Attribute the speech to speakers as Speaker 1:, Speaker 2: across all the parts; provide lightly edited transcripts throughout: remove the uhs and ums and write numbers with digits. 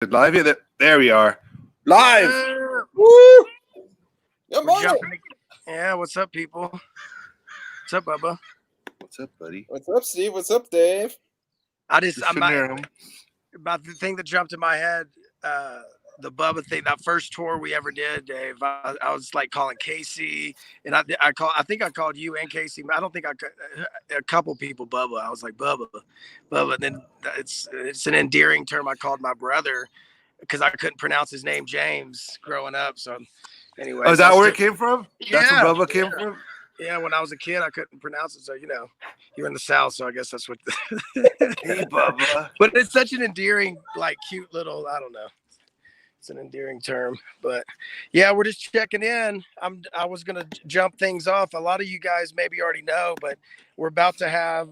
Speaker 1: Live here. There we are. Live.
Speaker 2: Woo! Good
Speaker 3: We're
Speaker 2: morning.
Speaker 3: jumping. Yeah, what's up, people? What's up, Bubba?
Speaker 1: What's up, buddy?
Speaker 2: What's up, Steve? What's up, Dave?
Speaker 3: I'm
Speaker 1: Just near him.
Speaker 3: about the thing that jumped in my head. The Bubba thing, that first tour we ever did, Dave. I was like calling Casey, and I think I called you and Casey. I don't think a couple people Bubba. I was like Bubba. And then it's an endearing term I called my brother because I couldn't pronounce his name James growing up. So anyway,
Speaker 1: Oh, is that where it came from? That's
Speaker 3: Yeah,
Speaker 1: where Bubba came from?
Speaker 3: yeah. When I was a kid, I couldn't pronounce it. So you're in the South, so I guess that's what.
Speaker 1: Hey, Bubba.
Speaker 3: But it's such an endearing, like, cute little. I don't know. It's an endearing term, but yeah, we're just checking in. I was gonna jump things off. A lot of you guys maybe already know, but I'm about to have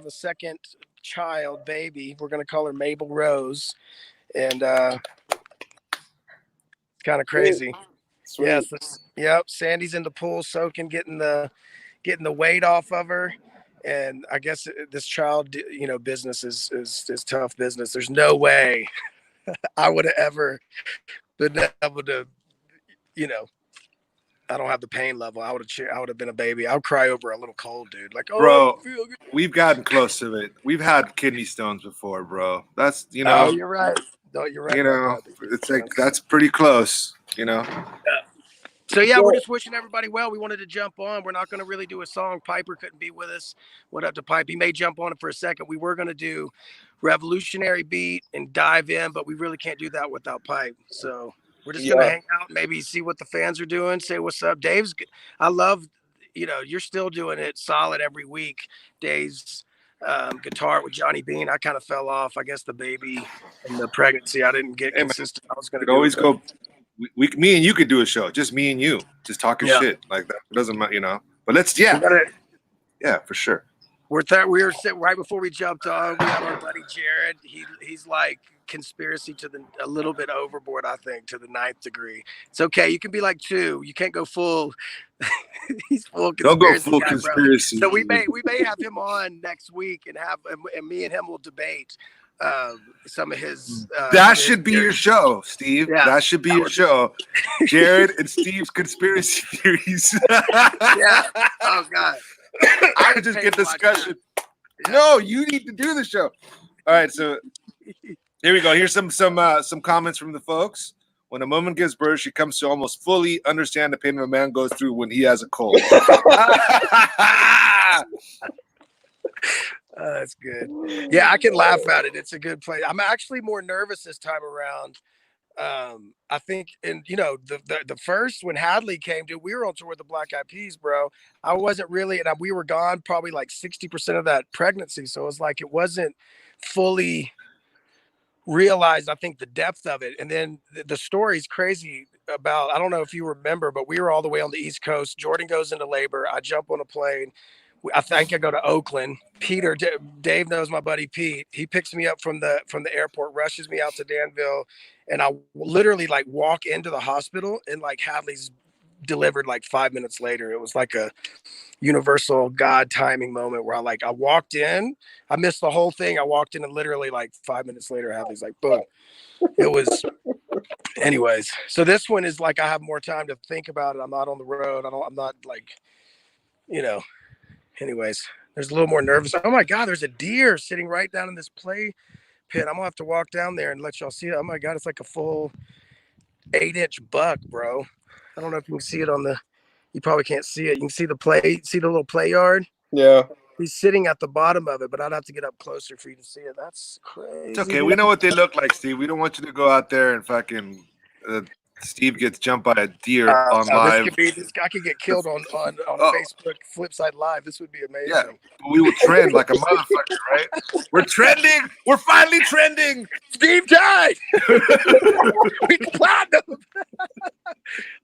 Speaker 3: a second child, baby. We're gonna call her Mabel Rose, and kind of crazy.
Speaker 2: Sweet.
Speaker 3: Yes, yep. Sandy's in the pool soaking, getting the weight off of her. And I guess this child, business is tough business. There's no way I would have ever been able to, I don't have the pain level. I would have been a baby. I would cry over a little cold, dude. Like, oh,
Speaker 1: Bro,
Speaker 3: I feel good.
Speaker 1: we've gotten close to it. We've had kidney stones before, bro. That's,
Speaker 3: Oh, you're right. No, you're right.
Speaker 1: It's like that's pretty close,
Speaker 3: So yeah, we're just wishing everybody well. We wanted to jump on. We're not going to really do a song. Piper couldn't be with us. What up to Pipe? He may jump on it for a second. We were going to do Revolutionary Beat and dive in, but we really can't do that without Pipe. So we're just going to hang out, maybe see what the fans are doing, say what's up. I love, you're still doing it solid every week. Dave's guitar with Johnny Bean. I kind of fell off. I guess the baby and the pregnancy, I didn't get consistent. I was going to
Speaker 1: always go. Me and you could do a show, just me and you, just talking shit like that. It doesn't matter, But let's, yeah, for sure.
Speaker 3: We were sitting right before we jumped on. We have our buddy Jared. He's like conspiracy a little bit overboard, I think, to the 9th degree. It's okay. You can be like 2. You can't go full. He's full conspiracy.
Speaker 1: Don't go full conspiracy.
Speaker 3: So we may have him on next week and me and him will debate some of his
Speaker 1: that should be your show, Steve. That should be your show. Jared and Steve's conspiracy theories.
Speaker 3: Yeah. Oh God.
Speaker 1: I would just get discussion. Yeah. No, you need to do the show. All right, so here we go. Here's some comments from the folks. When a woman gives birth, she comes to almost fully understand the pain a man goes through when he has a cold.
Speaker 3: That's good. Yeah, I can laugh at it. It's a good play. I'm actually more nervous this time around. I think, and the first when Hadley came, dude, we were on tour with the Black Eyed Peas, bro. I wasn't really, and we were gone probably like 60% of that pregnancy. So it was like it wasn't fully realized, I think, the depth of it. And then the story's crazy about, I don't know if you remember, but we were all the way on the East Coast. Jordan goes into labor. I jump on a plane. I think I go to Oakland. Dave knows my buddy Pete. He picks me up from the airport, rushes me out to Danville, and I literally like walk into the hospital, and like Hadley's delivered like 5 minutes later. It was like a universal God timing moment where I walked in. I missed the whole thing. I walked in, and literally like 5 minutes later, Hadley's like, boom. It was. Anyways, so this one is like I have more time to think about it. I'm not on the road. I'm not like, Anyways, there's a little more nervous. Oh my God, there's a deer sitting right down in this play pit. I'm gonna have to walk down there and let y'all see it. Oh my God, it's like a full 8-inch buck, bro. I don't know if you can see it you probably can't see it. You can see the little play yard.
Speaker 2: Yeah.
Speaker 3: He's sitting at the bottom of it, but I'd have to get up closer for you to see it. That's crazy.
Speaker 1: It's okay. We know what they look like, Steve. We don't want you to go out there and fucking Steve gets jumped by a deer on live.
Speaker 3: This guy could get killed on Facebook Flipsyde Live. This would be amazing.
Speaker 1: Yeah, we would trend like a motherfucker, right? We're trending. We're finally trending.
Speaker 3: Steve died. We platinum.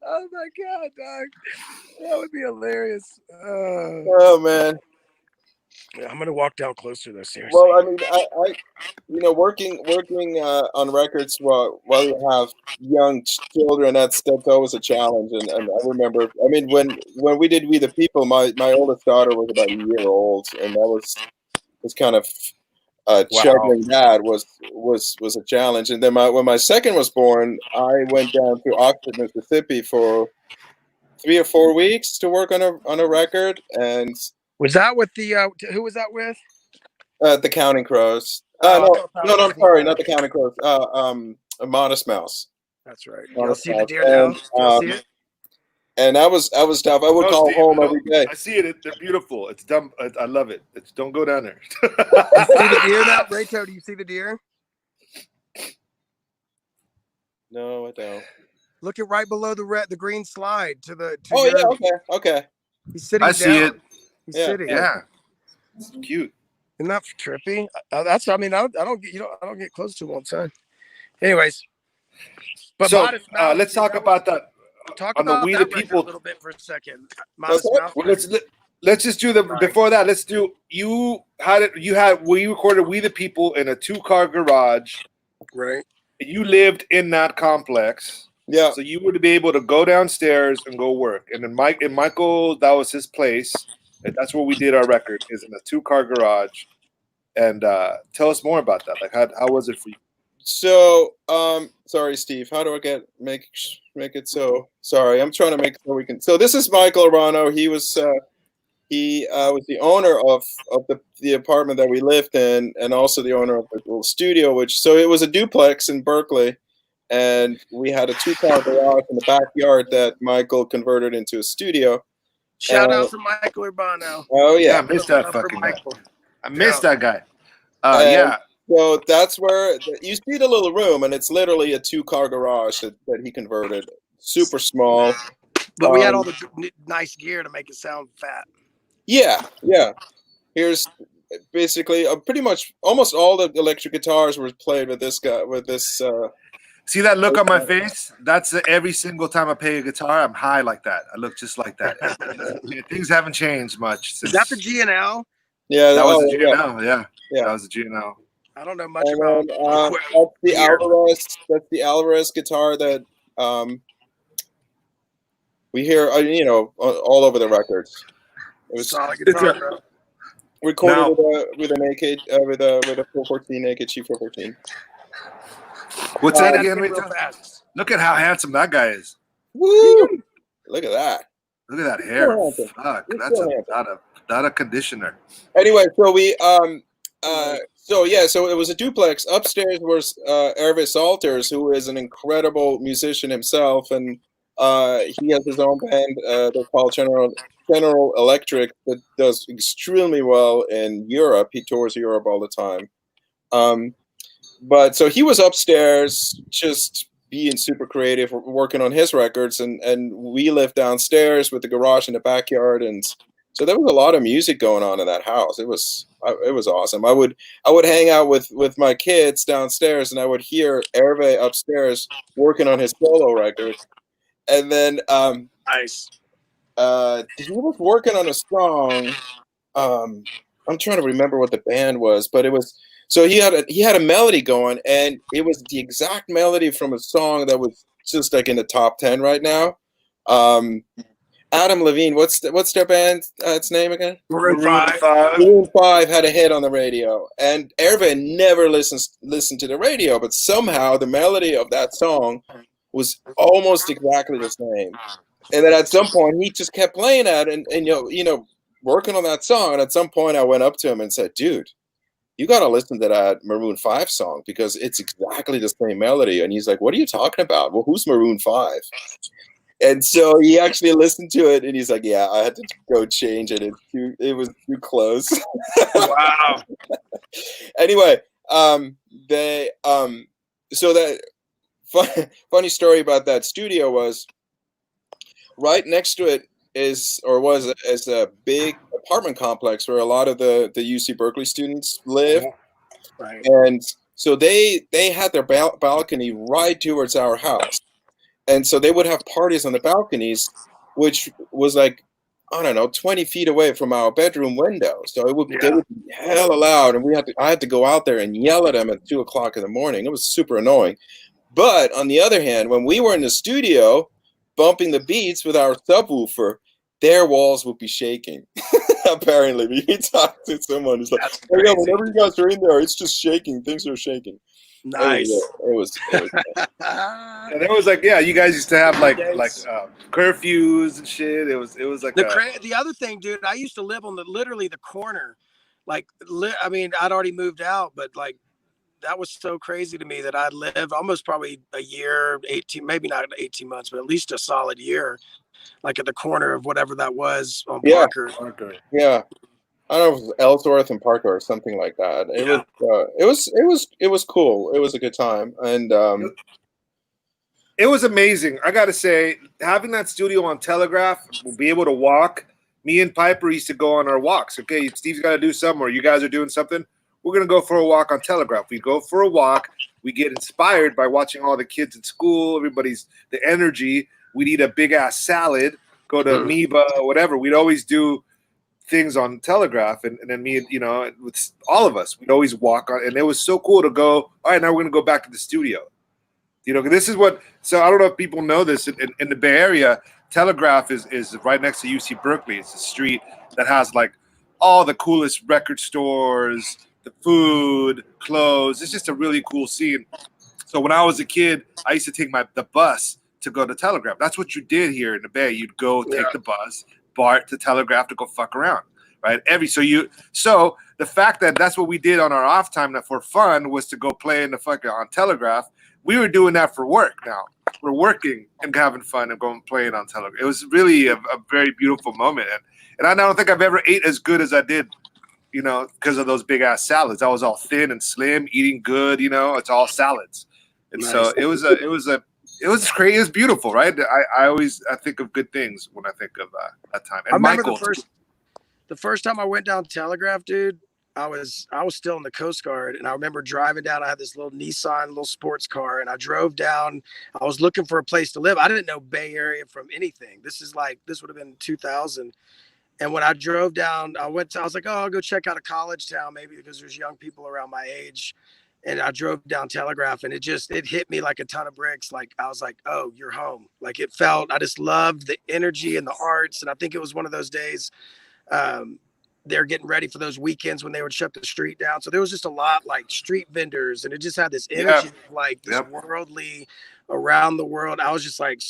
Speaker 3: Oh my God, dog. That would be hilarious.
Speaker 2: Oh man.
Speaker 3: Yeah, I'm gonna walk down closer though, seriously.
Speaker 2: Well, I mean, I working on records while you have young children, that's always a challenge. And I remember, I mean, when we did We the People, my oldest daughter was about a year old, and that was kind of juggling that was a challenge. And then when my second was born, I went down to Oxford, Mississippi for 3 or 4 weeks to work on a record. And
Speaker 3: was that with the who was that with?
Speaker 2: The Counting Crows. No, I'm sorry, not the Counting Crows. Modest Mouse.
Speaker 3: That's right. Y'all
Speaker 2: Modest
Speaker 3: see the
Speaker 2: Mouse.
Speaker 3: deer now? Y'all see it?
Speaker 2: And that was tough. I would call home every day.
Speaker 1: I see it. They're beautiful. It's dumb. I love it. Don't go down there.
Speaker 3: You see the deer now, Rayto? Do you see the deer?
Speaker 2: No, I don't.
Speaker 3: Look at right below the green slide to the.
Speaker 2: Okay.
Speaker 3: He's sitting.
Speaker 1: I see it.
Speaker 3: He's sitting.
Speaker 1: Yeah, it's cute.
Speaker 3: Isn't that trippy? That's. I mean, I don't get close to him all the time. Anyways, but
Speaker 1: so let's talk about that.
Speaker 3: Talk
Speaker 1: on
Speaker 3: about
Speaker 1: the We
Speaker 3: that
Speaker 1: the People
Speaker 3: a little bit for a second. Modest Mouse.
Speaker 1: Well, let's just do the before that. Let's do we recorded We the People in a 2-car garage.
Speaker 3: Right.
Speaker 1: You lived in that complex.
Speaker 2: Yeah.
Speaker 1: So you would be able to go downstairs and go work. And then Michael, that was his place. And that's where we did our record, is in a 2-car garage. And tell us more about that. Like how was it for you?
Speaker 2: So, sorry, Steve. How do I make it so? Sorry, I'm trying to make it so we can. So this is Michael Arano. He was the owner of the apartment that we lived in, and also the owner of the little studio. So it was a duplex in Berkeley, and we had a 2-car garage in the backyard that Michael converted into a studio.
Speaker 3: Shout out to Michael Urbano.
Speaker 2: Oh yeah,
Speaker 1: I missed that fucking guy. I missed that guy. Yeah.
Speaker 2: So that's where you see the little room, and it's literally a 2-car garage that he converted. Super small.
Speaker 3: But we had all the nice gear to make it sound fat.
Speaker 2: Yeah. Here's basically pretty much almost all the electric guitars were played with this guy.
Speaker 1: See that look on my face? That's every single time I play a guitar, I'm high like that. I look just like that. Things haven't changed much.
Speaker 3: Is that the G&L?
Speaker 2: Yeah,
Speaker 1: that was the G&L. Yeah, that was the G&L.
Speaker 3: I don't know much about.
Speaker 2: That's the Alvarez. That's the Alvarez guitar that we hear, all over the records. It was
Speaker 3: solid guitar,
Speaker 2: recorded with a 414 naked G414.
Speaker 1: What's that again? Look at how handsome that guy is.
Speaker 2: Woo! Look at that.
Speaker 1: Look at that hair. Fuck, that's not a conditioner.
Speaker 2: Anyway, so we so it was a duplex. Upstairs was Hervé Salters, who is an incredible musician himself, and he has his own band. They're called General Electric, that does extremely well in Europe. He tours Europe all the time. But so he was upstairs just being super creative, working on his records, and we lived downstairs with the garage in the backyard, and so there was a lot of music going on in that house. It was awesome. I would hang out with my kids downstairs, and I would hear Hervé upstairs working on his solo record, and then
Speaker 3: nice.
Speaker 2: He was working on a song. I'm trying to remember what the band was, but it was. So he had a melody going, and it was the exact melody from a song that was just like in the top 10 right now. Adam Levine, what's their band? Its name again?
Speaker 3: Maroon 5.
Speaker 2: Maroon 5 had a hit on the radio, and Hervé never listened to the radio, but somehow the melody of that song was almost exactly the same. And then at some point, he just kept playing that, and working on that song. And at some point, I went up to him and said, "Dude, you got to listen to that Maroon 5 song because it's exactly the same melody." And he's like, "What are you talking about?" Well, who's Maroon 5? And so he actually listened to it, and he's like, "Yeah, I had to go change it. It was too close."
Speaker 3: Wow.
Speaker 2: Anyway, so that funny story about that studio was right next to it was a big apartment complex where a lot of the UC Berkeley students live.
Speaker 3: Right.
Speaker 2: And so they had their balcony right towards our house. And so they would have parties on the balconies, which was like, I don't know, 20 feet away from our bedroom window. So they would be hella loud, and I had to go out there and yell at them at 2:00 in the morning. It was super annoying. But on the other hand, when we were in the studio bumping the beats with our subwoofer, their walls would be shaking. Apparently, he talked to someone who's like, "Oh yeah, whenever you guys are in there, it's just shaking. Things are shaking."
Speaker 3: Nice.
Speaker 2: It was
Speaker 1: Yeah, there was like, yeah, you guys used to have like curfews and shit. It was like
Speaker 3: the other thing, dude. I used to live on literally the corner. Like, I mean, I'd already moved out, but like, that was so crazy to me that I'd lived almost probably a year, 18, maybe not 18 months, but at least a solid year, like at the corner of whatever that was on Parker.
Speaker 2: Yeah. I don't know if it was Ellsworth and Parker or something like that. It was cool. It was a good time, and
Speaker 1: it was amazing. I got to say, having that studio on Telegraph, we'll be able to walk. Me and Piper used to go on our walks. Okay, Steve's got to do something, or you guys are doing something. We're gonna go for a walk on Telegraph. We go for a walk. We get inspired by watching all the kids at school. Everybody's the energy. We'd eat a big ass salad. Go to Amoeba, whatever. We'd always do things on Telegraph, and then me, you know, with all of us, we'd always walk on, and it was so cool to go. All right, now we're gonna go back to the studio. You know, this is what. So I don't know if people know this in the Bay Area. Telegraph is right next to UC Berkeley. It's a street that has like all the coolest record stores, the food, clothes. It's just a really cool scene. So when I was a kid, I used to take the bus to go to Telegraph. That's what you did here in the Bay. You'd go take the bus, BART to Telegraph to go fuck around, right? So the fact that that's what we did on our off time that for fun was to go play in the fucking on Telegraph. We were doing that for work. Now we're working and having fun and going playing on Telegraph. It was really a very beautiful moment, and I don't think I've ever ate as good as I did, you know, because of those big ass salads. I was all thin and slim, eating good. You know, it's all salads, and so it was great. It was beautiful, right? I think of good things when I think of that time. And
Speaker 3: I remember the first time I went down Telegraph, dude. I was still in the Coast Guard, and I remember driving down. I had this little Nissan, little sports car, and I drove down. I was looking for a place to live. I didn't know Bay Area from anything. This would have been 2000. And when I drove down, I was like, oh, I'll go check out a college town, maybe because there's young people around my age. And I drove down Telegraph, and it hit me like a ton of bricks. Like, I was like, oh, you're home. Like, I just loved the energy and the arts. And I think it was one of those days, they're getting ready for those weekends when they would shut the street down. So there was just a lot like street vendors, and it just had this energy of like this worldly around the world. I was like,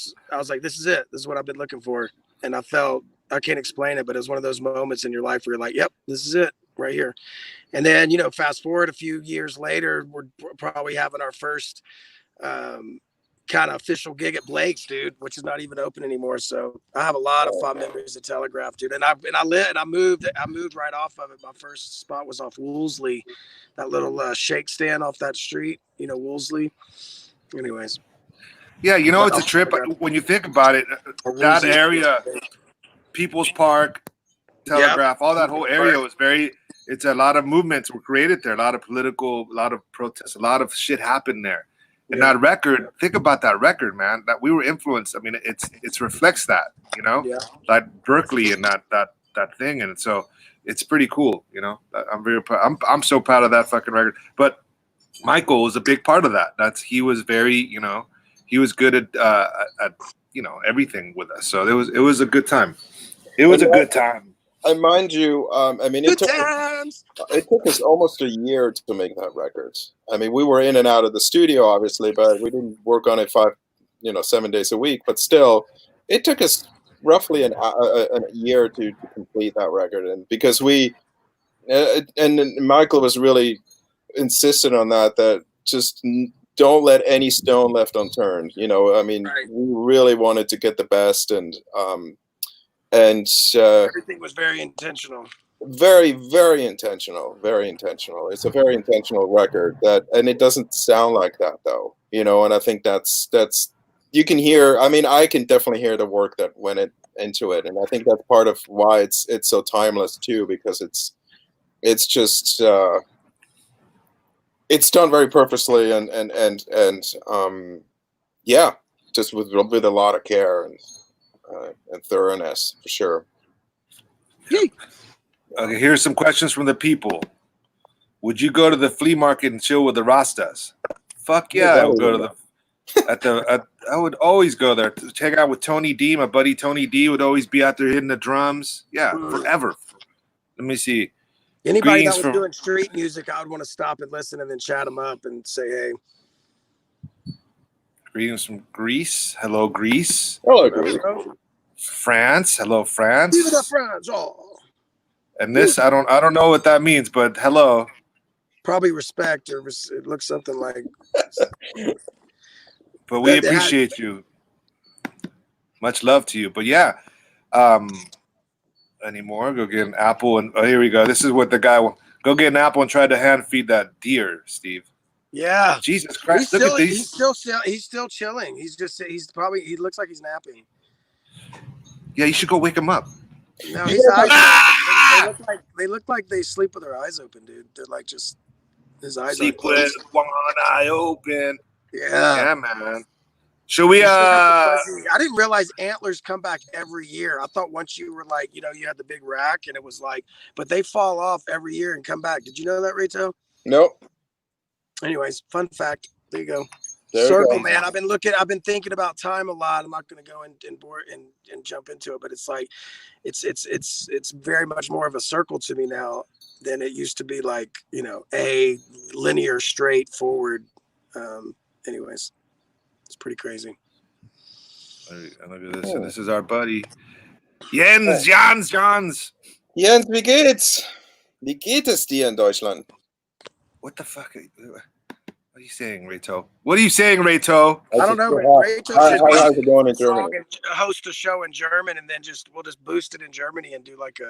Speaker 3: this is it. This is what I've been looking for. And I can't explain it, but it was one of those moments in your life where you're like, yep, this is it right here. And then, you know, fast forward a few years later, we're probably having our first kind of official gig at Blake's, dude, which is not even open anymore. So I have a lot of fond memories of Telegraph, dude. And I moved right off of it. My first spot was off Woolsey, that little shake stand off that street, you know, Woolsey. Anyways.
Speaker 1: Yeah, you know, it's a trip when you think about it. That area, People's Park, Telegraph, all that whole area was it's a lot of movements were created there, a lot of protests, a lot of shit happened there. And that record, think about that record, man, that we were influenced. I mean, it reflects that, you know, that Berkeley and that thing. And so it's pretty cool, you know. I'm very proud. I'm so proud of that fucking record. But Michael was a big part of that. He was very, you know, he was good at you know, everything with us. So it was a good time. It was a good time.
Speaker 2: And mind you, I mean, it took us almost a year to make that record. I mean, we were in and out of the studio, obviously, but we didn't work on it 7 days a week. But still, it took us roughly a year to complete that record. And because and Michael was really insistent on that just don't let any stone left unturned. You know, I mean, we really wanted to get the best, and
Speaker 3: everything was very intentional.
Speaker 2: Very, very intentional. Very intentional. It's a very intentional record and it doesn't sound like that though, you know. And I think that's you can hear. I mean, I can definitely hear the work that went into it, and I think that's part of why it's so timeless too, because it's just it's done very purposely and just with a lot of care and thoroughness for sure.
Speaker 1: Okay, here's some questions from the people. Would you go to the flea market and chill with the Rastas? Fuck yeah, I would go to I would always go there to check out with Tony D. My buddy Tony D would always be out there hitting the drums. Yeah, forever. Let me see.
Speaker 3: Anybody
Speaker 1: Greetings
Speaker 3: that was
Speaker 1: from
Speaker 3: doing street music, I would want to stop and listen and then chat them up and say, hey.
Speaker 1: Greetings from Greece. Hello, Greece.
Speaker 2: I'll agree.
Speaker 1: France. Hello, France.
Speaker 3: Viva the France. Oh.
Speaker 1: And this, I don't know what that means, but hello.
Speaker 3: Probably respect, or it looks something like.
Speaker 1: But we appreciate you. Much love to you. But yeah, anymore. Go get an apple and here we go. This is what the guy will go get an apple and try to hand feed that deer, Steve.
Speaker 3: Yeah.
Speaker 1: Jesus Christ! Look at these.
Speaker 3: He's still chilling. He looks like he's napping.
Speaker 1: Yeah, you should go wake him up.
Speaker 3: No, his eyes. They look like they sleep with their eyes open, dude. They're like just his eyes.
Speaker 1: Sleep with one eye open.
Speaker 3: Yeah,
Speaker 1: man. Should we?
Speaker 3: I didn't realize antlers come back every year. I thought once you were like, you had the big rack, and it was like, but they fall off every year and come back. Did you know that, Rito?
Speaker 2: Nope.
Speaker 3: Anyways, fun fact. There you go.
Speaker 2: There
Speaker 3: Circle,
Speaker 2: you go.
Speaker 3: man. I've been thinking about time a lot. I'm not going to go and jump into it, but it's like, it's very much more of a circle to me now than it used to be. Like, a linear, straightforward. Anyways, it's pretty crazy.
Speaker 1: Look at this. So this is our buddy Jens. Jens,
Speaker 2: wie geht's? Wie geht es dir in Deutschland?
Speaker 1: What the fuck? What are you saying, Rayto? What are you saying, Rayto?
Speaker 3: I don't know.
Speaker 2: How's it going in Germany?
Speaker 3: Host a show in German, and then we'll just boost it in Germany and do like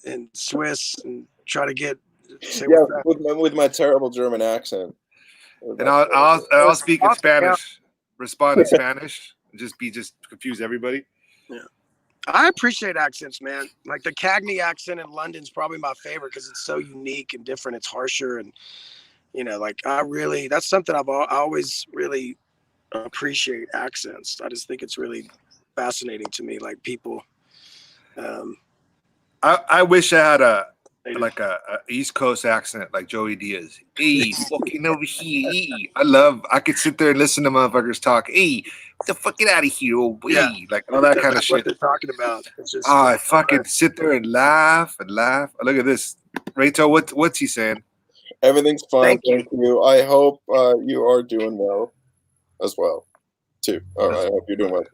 Speaker 3: in Swiss and try to get.
Speaker 2: With my terrible German accent.
Speaker 1: And I'll speak in Spanish. Respond in Spanish. Just confuse everybody.
Speaker 3: Yeah. I appreciate accents, man. Like the Cagney accent in London's probably my favorite because it's so unique and different. It's harsher and that's something I always really appreciate accents. I just think it's really fascinating to me. Like people.
Speaker 1: I wish I had a East Coast accent like Joey Diaz. Hey, fucking over here. Hey. I could sit there and listen to motherfuckers talk. Hey, get the fuck out of here, oh boy. Yeah. Like all that kind of shit.
Speaker 3: What they're talking about. It's just,
Speaker 1: I fucking sit there and laugh and laugh. Look at this. Rayto, what's he saying?
Speaker 2: Everything's fine. Thank you. I hope you are doing well as well, too. All right. I hope you're doing well.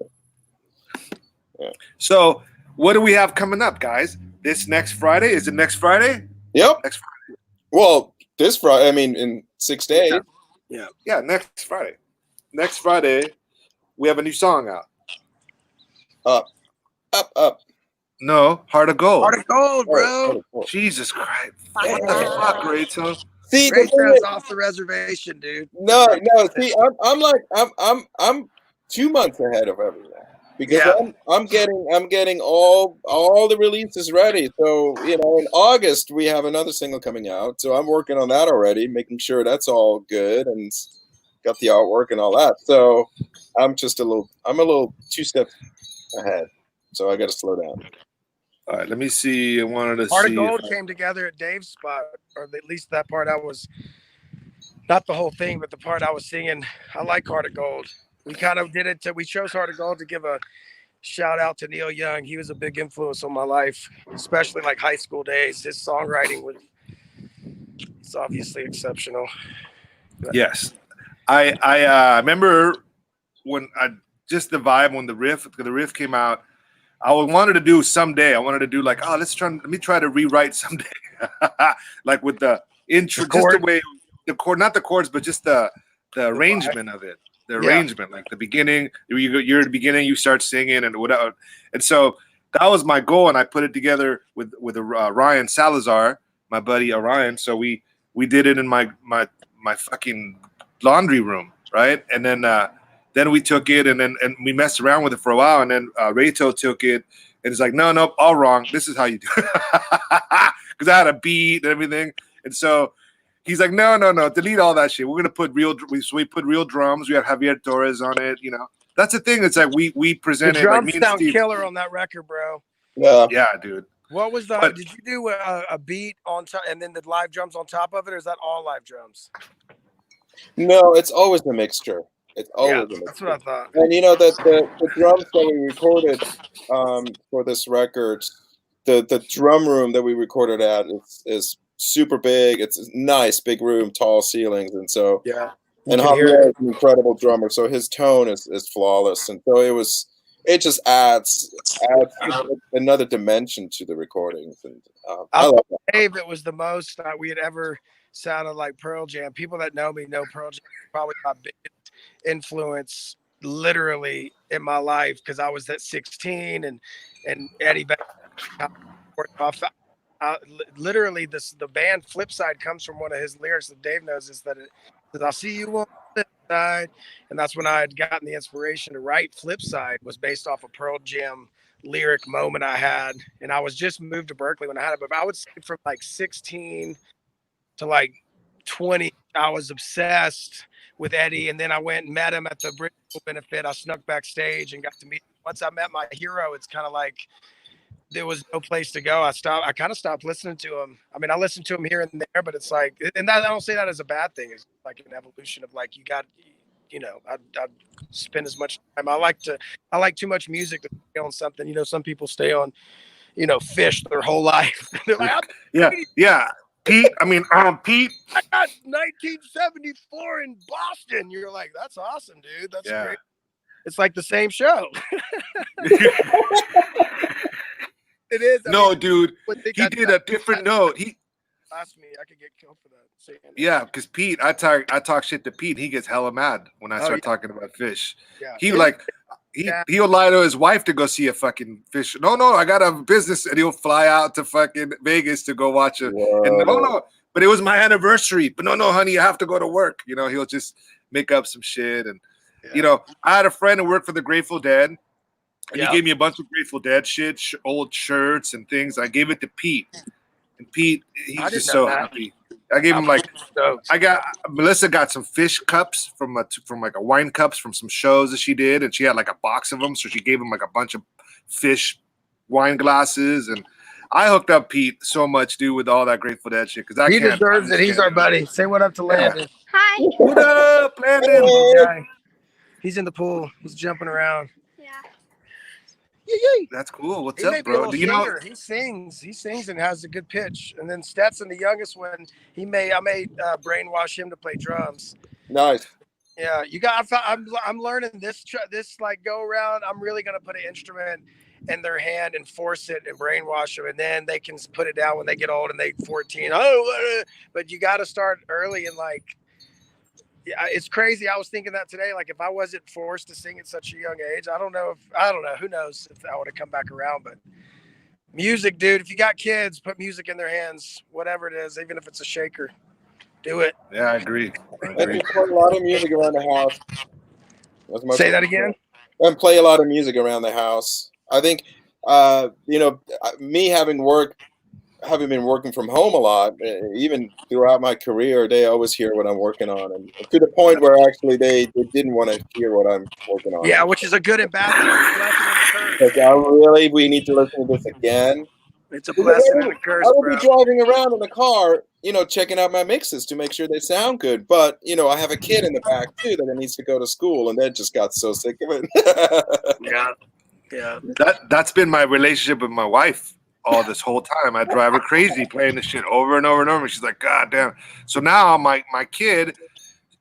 Speaker 2: Yeah.
Speaker 1: So, what do we have coming up, guys? This next Friday? Is it next Friday?
Speaker 2: Yep.
Speaker 1: Next Friday.
Speaker 2: Well, this Friday, in 6 days.
Speaker 1: Yeah. Yeah, next Friday. Next Friday, we have a new song out.
Speaker 2: Up.
Speaker 1: No, Heart of Gold.
Speaker 3: Heart of Gold, bro.
Speaker 1: Jesus Christ. What the fuck, Rachel?
Speaker 2: See,
Speaker 3: Rachel's off the reservation, dude.
Speaker 2: No. See, I'm 2 months ahead of everything because I'm getting all the releases ready. So in August we have another single coming out. So I'm working on that already, making sure that's all good and got the artwork and all that. So I'm a little 2 steps ahead. So I got to slow down.
Speaker 1: All right, let me see. I wanted to
Speaker 3: Heart
Speaker 1: see.
Speaker 3: of Gold came together at Dave's spot, or at least that part I was, not the whole thing, but the part I was singing. I like Heart of Gold. We kind of did it. We chose Heart of Gold to give a shout out to Neil Young. He was a big influence on my life, especially like high school days. His songwriting it's obviously exceptional.
Speaker 1: Yes, I remember when the vibe when the riff came out. I wanted to do someday. I wanted to do like, let me try to rewrite someday, like with the intro, just the way the chord, not the chords, but just the arrangement of it, the arrangement, like the beginning. You're at the beginning, you start singing and whatever, and so that was my goal. And I put it together with Ryan Salazar, my buddy Orion. So we did it in my fucking laundry room, right? And then we took it and we messed around with it for a while. And then Rayto took it and it's like, no, all wrong. This is how you do it. Because I had a beat and everything. And so he's like, no, delete all that shit. We're going to put we put real drums. We have Javier Torres on it. That's the thing. It's like we presented.
Speaker 3: The drums
Speaker 1: like me and
Speaker 3: sound
Speaker 1: Steve.
Speaker 3: Killer on that record, bro.
Speaker 2: Yeah,
Speaker 1: dude.
Speaker 3: What was did you do a beat on top and then the live drums on top of it? Or is that all live drums?
Speaker 2: No, it's always a mixture. It's always
Speaker 3: that's what I thought.
Speaker 2: And that the drums that we recorded for this record, the drum room that we recorded at is super big. It's a nice big room, tall ceilings, and so
Speaker 3: Yeah.
Speaker 2: and Javier is an incredible drummer, so his tone is flawless, and so it just adds another dimension to the recordings, and I love that.
Speaker 3: Dave, it was the most we had ever sounded like Pearl Jam. People that know me know Pearl Jam is probably my biggest influence, literally, in my life, because I was at 16 and Eddie. Literally, the band Flipsyde comes from one of his lyrics that Dave knows, is that I'll see you on the side, and that's when I had gotten the inspiration to write Flipside. Was based off a Pearl Jam lyric moment I had, and I was just moved to Berkeley when I had it. But I would say from like 16 to like 20, I was obsessed with Eddie, and then I went and met him at the Brit benefit. I snuck backstage and got to meet him. Once I met my hero, it's kind of like there was no place to go. I kind of stopped listening to him. I mean, I listened to him here and there, but it's like, and that, I don't say that as a bad thing. It's like an evolution of like, I spend as much time. I like too much music to stay on something. Some people stay on, Fish their whole life. They're like,
Speaker 1: yeah. Pete, Pete.
Speaker 3: I got 1974 in Boston. You're like, that's awesome, dude. That's great. It's like the same show. It is.
Speaker 1: Dude, he did a different note. He
Speaker 3: asked me, I could get killed for that.
Speaker 1: Yeah, because Pete, I talk shit to Pete. He gets hella mad when I start talking about Fish.
Speaker 3: Yeah.
Speaker 1: He'll lie to his wife to go see a fucking Fish. No, I got a business, and he'll fly out to fucking Vegas to go watch it. And no, but it was my anniversary. But no, honey, you have to go to work. He'll just make up some shit. And I had a friend who worked for the Grateful Dead. And he gave me a bunch of Grateful Dead shit, old shirts and things. I gave it to Pete. And Pete, he's just so happy. I gave him Melissa got some Fish cups from like a wine cups from some shows that she did. And she had like a box of them. So she gave him like a bunch of Fish wine glasses. And I hooked up Pete so much, dude, with all that Grateful Dead shit. Because he
Speaker 3: deserves it. He's our buddy. Say what up to Landon.
Speaker 4: Hi.
Speaker 1: What up, Landon?
Speaker 3: Hey. He's in the pool. He's jumping around.
Speaker 1: That's cool. What's up, bro?
Speaker 3: Do you know he sings and has a good pitch. And then Stetson, the youngest one, I may brainwash him to play drums.
Speaker 2: Nice.
Speaker 3: Yeah, I'm learning this like go around. I'm really gonna put an instrument in their hand and force it and brainwash them, and then they can put it down when they get old and they 14. But you got to start early and like. Yeah, it's crazy. I was thinking that today. Like, if I wasn't forced to sing at such a young age, I don't know. Who knows if I would have come back around. But music, dude. If you got kids, put music in their hands. Whatever it is, even if it's a shaker, do it.
Speaker 1: Yeah, I agree.
Speaker 2: And play a lot of music around the house.
Speaker 3: Say that again.
Speaker 2: And play a lot of music around the house. I think, me having been working from home a lot, even throughout my career, they always hear what I'm working on, and to the point where actually they didn't want to hear what I'm working on.
Speaker 3: Yeah, which is a good and bad thing.
Speaker 2: Like, we need to listen to this again.
Speaker 3: It's a blessing and a curse.
Speaker 2: I would be driving around in the car, checking out my mixes to make sure they sound good. But I have a kid in the back too that needs to go to school, and they just got so sick of it.
Speaker 3: Yeah.
Speaker 1: That's been my relationship with my wife. All this whole time, I drive her crazy playing this shit over and over and over. She's like, God damn. So now my kid,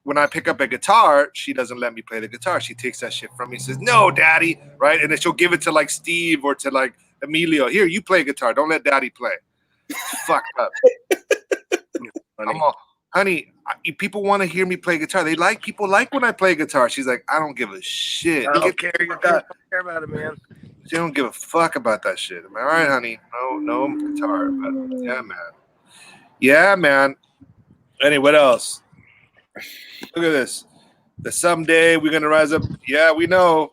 Speaker 1: when I pick up a guitar, she doesn't let me play the guitar. She takes that shit from me and says, no, daddy. Right. And then she'll give it to like Steve or to like Emilio. Here, you play guitar. Don't let daddy play. Fucked up. Honey, people want to hear me play guitar. People like when I play guitar. She's like, I don't give a shit.
Speaker 3: I don't care about it, man.
Speaker 1: She don't give a fuck about that shit. Am I right, honey? No guitar. But yeah, man. Anyway, what else? Look at this. The someday we're gonna rise up. Yeah, we know.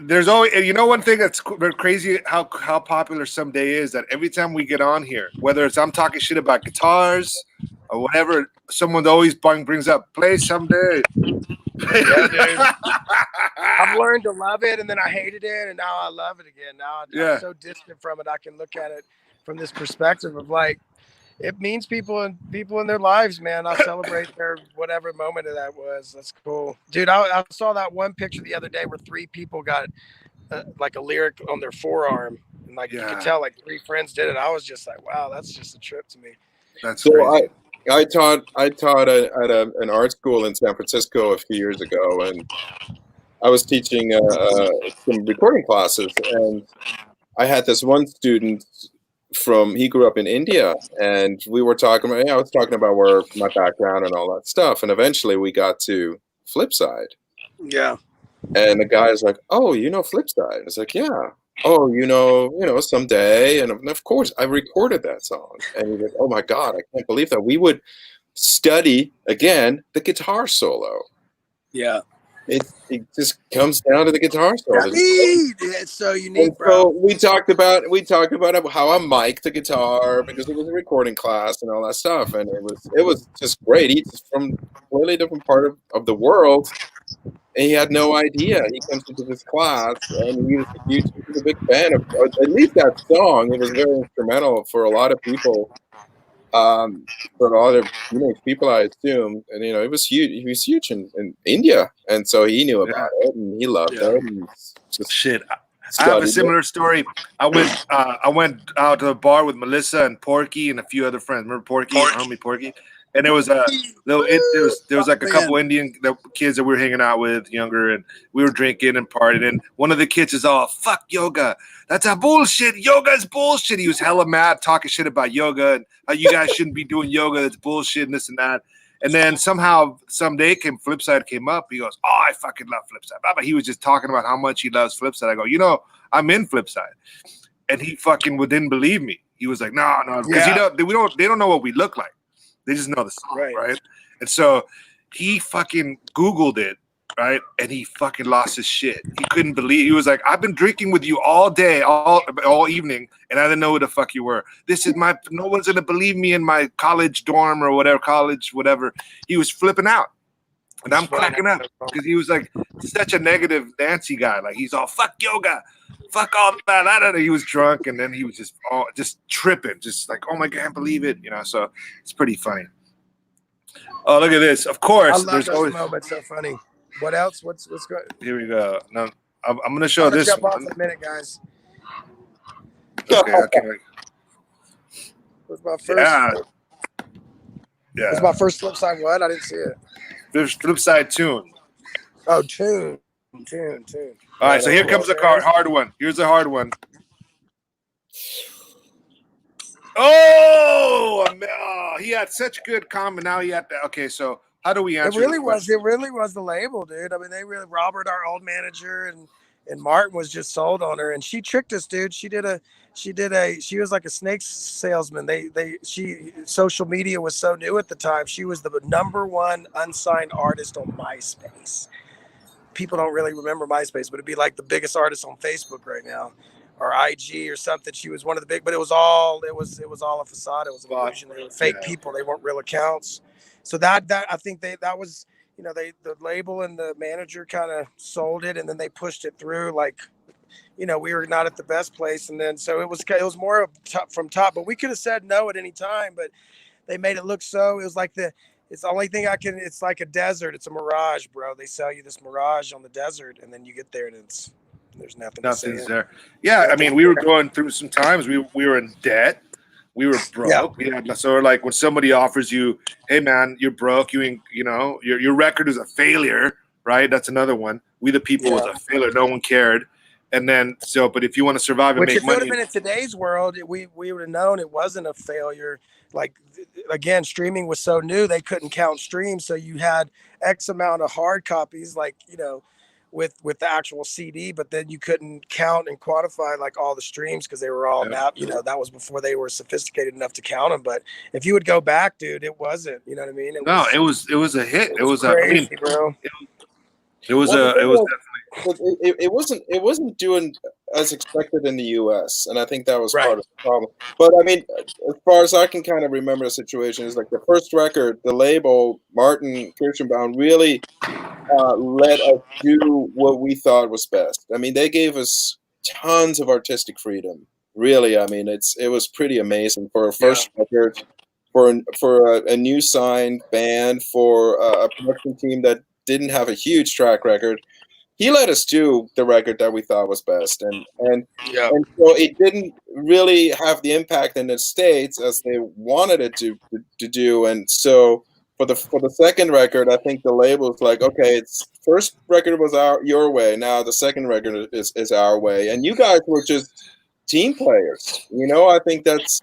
Speaker 1: There's always, one thing that's crazy how popular Someday is, that every time we get on here, whether it's I'm talking shit about guitars or whatever, someone always brings up play Someday.
Speaker 3: Yeah, dude. I've learned to love it, and then I hated it, and now I love it again. Now I'm so distant from it. I can look at it from this perspective of like, it means people in their lives, man. I celebrate their whatever moment of that was. That's cool, dude. I saw that one picture the other day where 3 people got like a lyric on their forearm, and like you could tell like 3 friends did it. I was just like, wow, that's just a trip to me.
Speaker 1: That's
Speaker 2: So
Speaker 1: crazy.
Speaker 2: I taught at an art school in San Francisco a few years ago, and I was teaching some recording classes, and I had this one student he grew up in India, and we were talking about, I was talking about where my background and all that stuff, and eventually we got to Flipsyde.
Speaker 3: Yeah.
Speaker 2: And the guy is like, "Oh, you know Flipsyde?" It's like, "Yeah." "Oh, someday." And of course, I recorded that song. And he's like, "Oh my God, I can't believe that." We would study again the guitar solo.
Speaker 3: Yeah.
Speaker 2: It just comes down to the guitar solo.
Speaker 3: It's so unique,
Speaker 2: And
Speaker 3: bro.
Speaker 2: so we talked about how I mic'd the guitar because it was a recording class and all that stuff, and it was just great. He's from a completely different part of the world, and he had no idea. He comes into this class, and he was a big fan of at least that song. It was very instrumental for a lot of people, for a lot of teenage people, I assume. And it was huge. He was huge in India, and so he knew about it, and he loved it. And just
Speaker 1: Shit. I have a similar story. I went out to a bar with Melissa and Porky and a few other friends. Remember Porky? Homie Porky? And there was a little. There was like a couple Indian kids that we were hanging out with, younger, and we were drinking and partying. And one of the kids is all, "Fuck yoga. That's a bullshit. Yoga's bullshit." He was hella mad, talking shit about yoga and how you guys shouldn't be doing yoga. That's bullshit and this and that. And then somehow, someday, Flipsyde came up. He goes, "Oh, I fucking love Flipsyde." But he was just talking about how much he loves Flipsyde. I go, I'm in Flipsyde, and he fucking didn't believe me. He was like, "No, because they don't know what we look like. They just know the song, right?" And so he fucking Googled it, right? And he fucking lost his shit. He couldn't believe. He was like, "I've been drinking with you all day, all evening, and I didn't know who the fuck you were. No one's gonna believe me in my college dorm or whatever." He was flipping out, and I'm cracking up because he was like such a negative Nancy guy. Like he's all fuck yoga, fuck all that. He was drunk, and then he was just tripping, just like, "Oh my God, I can't believe it," So it's pretty funny. Oh, look at this. Of course,
Speaker 3: I love
Speaker 1: there's
Speaker 3: those
Speaker 1: always
Speaker 3: moments. So funny. What else? What's going?
Speaker 1: Here we go. Now I'm gonna show this
Speaker 3: jump
Speaker 1: one.
Speaker 3: off in a minute, guys.
Speaker 1: Okay.
Speaker 3: What's my first?
Speaker 1: Yeah.
Speaker 3: What's my first Flipsyde? What? I didn't see it.
Speaker 1: Flipsyde tune.
Speaker 3: Oh, tune.
Speaker 1: All right, so here comes a hard one. Here's a hard one. Oh, he had such good comment. Now he had to. Okay, so how do we answer?
Speaker 3: It really was the label, dude. I mean, Robert, our old manager, and Martin was just sold on her, and she tricked us, dude. She was like a snake salesman. Social media was so new at the time. She was the #1 unsigned artist on MySpace. People don't really remember MySpace, but it'd be like the biggest artist on Facebook right now, or IG or something. She was one of the big, but it was all a facade. It was an illusion. They were fake people. They weren't real accounts. So that I think that was, the label and the manager kind of sold it, and then they pushed it through. Like, we were not at the best place, and then so it was more from top. But we could have said no at any time, but they made it look so. It was like it's the only thing it's like a desert. It's a mirage, bro. They sell you this mirage on the desert, and then you get there and there's nothing's
Speaker 1: there. Yeah, I mean, we were going through some times. We were in debt. We were broke.
Speaker 3: Yeah.
Speaker 1: So like when somebody offers you, "Hey man, you're broke. Your record is a failure," right? That's another one. We the People was a failure. No one cared. And then but if you want to survive and make money,
Speaker 3: would have been in today's world, we would have known it wasn't a failure. Like, again, streaming was so new, they couldn't count streams. So you had X amount of hard copies, like, with the actual CD, but then you couldn't count and quantify like all the streams because they were all mapped. That was before they were sophisticated enough to count them. But if you would go back, dude, it wasn't. You know what I mean?
Speaker 1: It was a hit. It was
Speaker 3: crazy, bro.
Speaker 1: It was definitely.
Speaker 2: It wasn't doing as expected in the U.S., and I think that was part of the problem. But I mean, as far as I can kind of remember the situation, is like the first record, the label Martin Kirschenbaum really let us do what we thought was best. I mean, they gave us tons of artistic freedom. Really, I mean, it was pretty amazing for a first record, for a new signed band, for a production team that didn't have a huge track record. he let us do the record that we thought was best, and
Speaker 3: Yeah.
Speaker 2: so it didn't really have the impact in the States as they wanted it to do. And so for the second record, I think the label's like, okay, it's first record was your way, now the second record is our way, and you guys were just team players. I think that's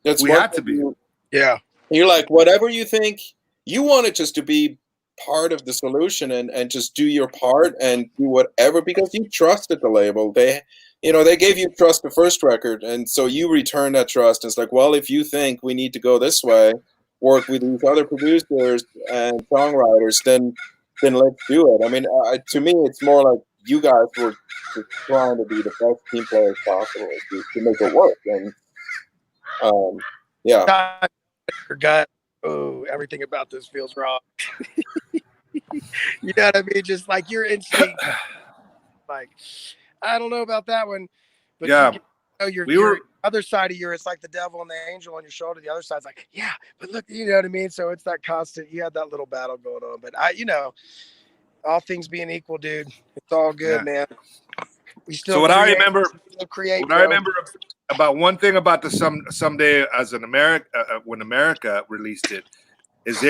Speaker 1: We
Speaker 2: one
Speaker 1: had to
Speaker 2: thing
Speaker 1: be.
Speaker 3: Yeah.
Speaker 2: you're like, whatever you think, you want it just to be part of the solution, and just do your part and do whatever, because you trusted the label. They gave you trust the first record, and so you return that trust. It's like, well, if you think we need to go this way, work with these other producers and songwriters, then let's do it. I mean, to me, it's more like you guys were just trying to be the best team players possible to make it work. And yeah.
Speaker 3: Your gut. Oh, everything about this feels wrong. You know what I mean? Just like your instinct. Like, I don't know about that one, but
Speaker 1: Yeah.
Speaker 3: your other side of it's like the devil and the angel on your shoulder. The other side's like, yeah, but look, you know what I mean? So it's that constant, you had that little battle going on. But all things being equal, dude, it's all good, man. We still
Speaker 1: So what I remember about one thing about the someday as an when America released it, is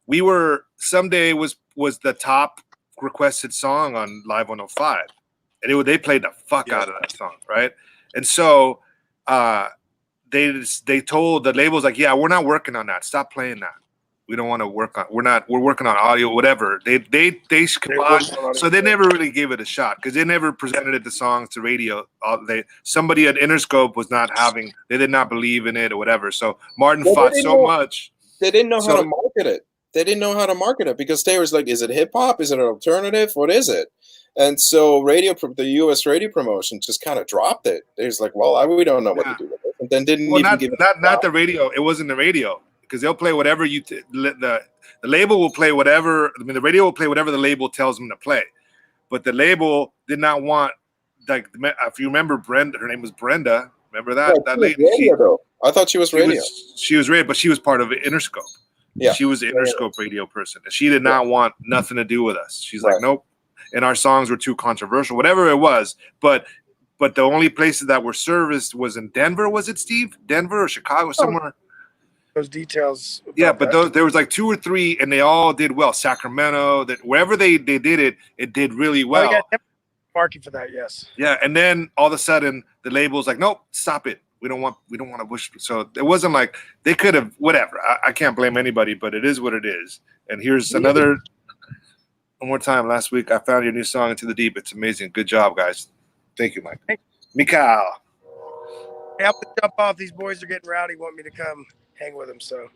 Speaker 1: we were someday was the top requested song on Live 105, and they played the fuck out of that song, right? And so they told the labels, like, yeah, we're not working on that, stop playing that, we don't want to work on, we're working on audio, whatever. So they never really gave it a shot, because they never presented the songs to radio. Somebody at Interscope they did not believe in it or whatever. So Martin fought so much.
Speaker 2: They didn't know how to market it. They didn't know how to market it, because they was like, is it hip hop? Is it an alternative? What is it? And so the U.S. radio promotion just kind of dropped it. They was like, well, we don't know what to do with it. And then didn't even give it
Speaker 1: not the radio. It wasn't the radio, because they'll play whatever the label will play whatever. I mean, the radio will play whatever the label tells them to play. But the label did not want, like, if you remember Brenda, her name was Brenda. Remember that? That lady.
Speaker 2: I thought she was radio.
Speaker 1: She was radio, but she was part of Interscope. Yeah. She was the Interscope radio person. And she did not want nothing to do with us. She's like, nope. And our songs were too controversial, whatever it was. But the only places that were serviced was in Denver. Was it, Steve? Denver or Chicago, somewhere?
Speaker 3: Those details.
Speaker 1: Yeah, but there was like 2 or 3, and they all did well. Sacramento, that wherever they did it, it did really well.
Speaker 3: Market for that, yes.
Speaker 1: Yeah, and then all of a sudden the label's like, nope, stop it. We don't want to push. So it wasn't like they could have, whatever. I can't blame anybody, but it is what it is. And here's another one more time. Last week I found your new song, Into the Deep. It's amazing. Good job, guys. Thank you, Mike. Mikal.
Speaker 3: I have to jump off. These boys are getting rowdy. Want me to come hang with them. So.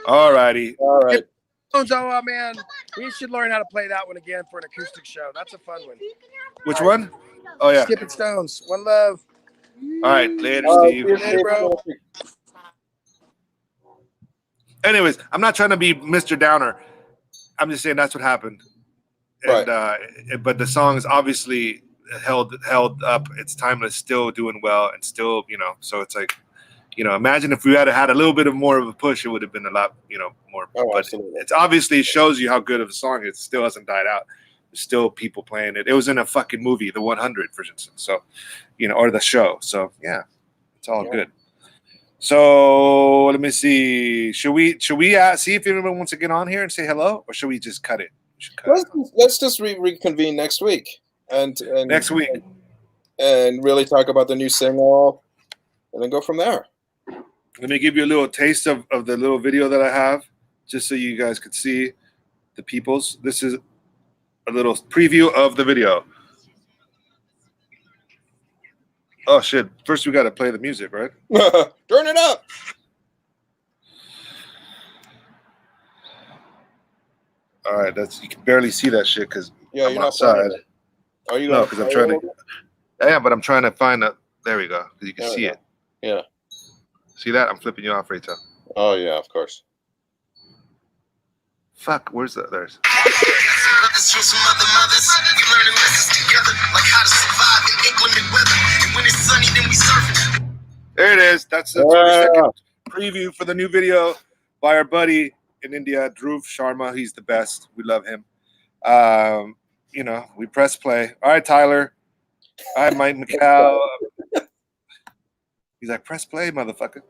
Speaker 1: All righty.
Speaker 2: All right.
Speaker 3: Oh man, we should learn how to play that one again for an acoustic show. That's a fun one.
Speaker 1: Which one? Oh yeah.
Speaker 3: Skipping Stones. One love.
Speaker 1: All right, later, Steve.
Speaker 3: Later, bro.
Speaker 1: Anyways, I'm not trying to be Mr. Downer. I'm just saying that's what happened. And but the song is obviously held up. It's timeless, still doing well, and still, so it's like, imagine if we had a little bit more of a push, it would have been a lot, more. But
Speaker 2: absolutely.
Speaker 1: It's obviously shows you how good of a song it is. Still hasn't died out. There's still people playing it. It was in a fucking movie, The 100, for instance. So, or the show. So yeah, it's all good. So let me see. Should we see if anyone wants to get on here and say hello, or should we just cut it?
Speaker 2: Let's just reconvene next week and
Speaker 1: next week
Speaker 2: and really talk about the new single, and then go from there.
Speaker 1: Let me give you a little taste of the little video that I have, just so you guys could see the peoples. This is a little preview of the video. Oh shit! First we got to play the music, right?
Speaker 2: Turn it up.
Speaker 1: All right, you can barely see that shit because I'm
Speaker 2: you're
Speaker 1: outside.
Speaker 2: Are you?
Speaker 1: No, because I'm trying to. Yeah, but I'm trying to find a. There we go. Because you can see it.
Speaker 2: Yeah.
Speaker 1: See that? I'm flipping you off, Rachel.
Speaker 2: Oh yeah, of course.
Speaker 1: Fuck, where's the there's. There it is. That's the 30-second preview for the new video by our buddy in India, Dhruv Sharma. He's the best. We love him. we press play. All right, Tyler. All right, Mike McCall. He's like, press play, motherfucker.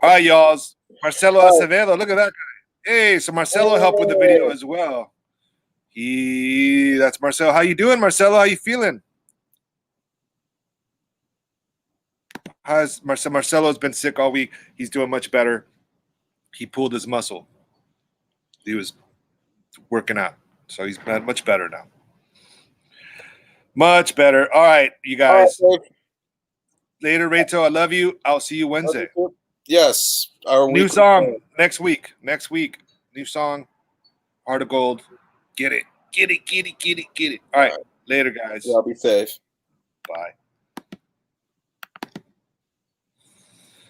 Speaker 1: All right, y'all. Marcelo Acevedo. Look at that guy. Hey, so Marcelo helped with the video as well. That's Marcelo. How you doing, Marcelo? How you feeling? Marcelo's been sick all week. He's doing much better. He pulled his muscle. He was working out. So he's much better now. Much better. All right, you guys.
Speaker 2: All right,
Speaker 1: later, Reto. I love you. I'll see you Wednesday.
Speaker 2: Yes.
Speaker 1: New song next week. New song. Heart of Gold. Get it. Get it. All right. Later, guys.
Speaker 2: Yeah, be safe.
Speaker 1: Bye.